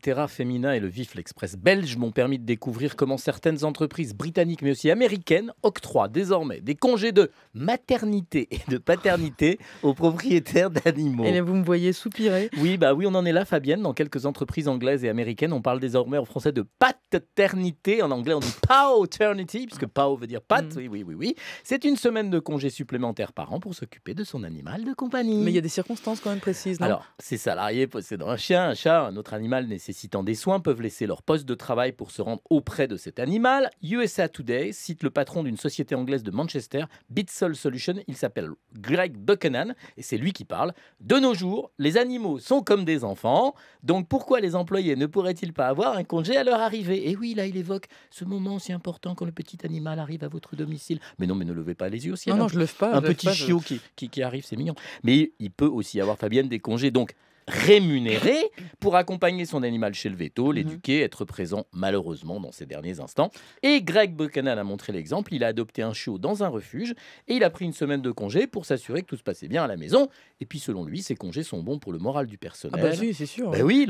Terra Femina et le Vif, l'Express belge, m'ont permis de découvrir comment certaines entreprises britanniques, mais aussi américaines, octroient désormais des congés de maternité et de paternité aux propriétaires d'animaux. Et là, vous me voyez soupirer. Oui, oui, on en est là, Fabienne. Dans quelques entreprises anglaises et américaines, on parle désormais en français de paternité. En anglais, on dit paternity, puisque pao veut dire pat. Oui. C'est une semaine de congés supplémentaires par an pour s'occuper de son animal de compagnie. Mais il y a des circonstances quand même précises, non? Alors, ces salariés possédant un chien, un chat, un autre animal nécessitant des soins peuvent laisser leur poste de travail pour se rendre auprès de cet animal. USA Today cite le patron d'une société anglaise de Manchester, Bitsol Solutions. Il s'appelle Greg Buchanan et c'est lui qui parle. De nos jours, les animaux sont comme des enfants. Donc pourquoi les employés ne pourraient-ils pas avoir un congé à leur arrivée? Et oui, là, il évoque ce moment si important quand le petit animal arrive à votre domicile. Mais non, mais ne levez pas les yeux aussi. Non, je lève pas. Un petit chiot qui arrive, c'est mignon. Mais il peut aussi avoir, Fabienne, des congés donc rémunéré pour accompagner son animal chez le veto, l'éduquer, être présent malheureusement dans ces derniers instants. Et Greg Buchanan a montré l'exemple, il a adopté un chiot dans un refuge et il a pris une semaine de congé pour s'assurer que tout se passait bien à la maison. Et puis selon lui, ces congés sont bons pour le moral du personnel. Ah bah si, c'est sûr. Oui,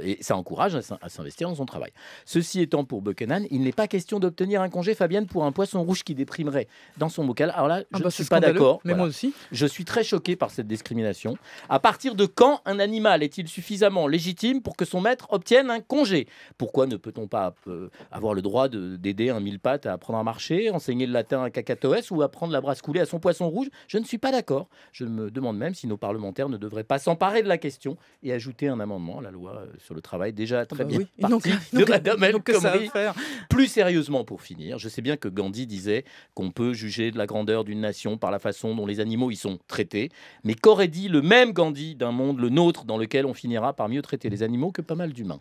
et ça encourage à s'investir dans son travail. Ceci étant, pour Buchanan, il n'est pas question d'obtenir un congé, Fabienne, pour un poisson rouge qui déprimerait dans son bocal. Alors là, je ne suis pas d'accord. Mais moi aussi. Je suis très choqué par cette discrimination. À partir de quand un animal est-il suffisamment légitime pour que son maître obtienne un congé? Pourquoi ne peut-on pas avoir le droit d'aider un mille-pattes à apprendre à marcher, enseigner le latin à Cacatoès ou apprendre la brasse coulée à son poisson rouge? Je ne suis pas d'accord. Je me demande même si nos parlementaires ne devraient pas s'emparer de la question et ajouter un amendement à la loi sur le travail déjà très bien parti de Madame El Khomri. Plus sérieusement, pour finir, je sais bien que Gandhi disait qu'on peut juger de la grandeur d'une nation par la façon dont les animaux y sont traités, mais qu'aurait dit le même Gandhi d'un monde, le nôtre, dans lequel on finira par mieux traiter les animaux que pas mal d'humains?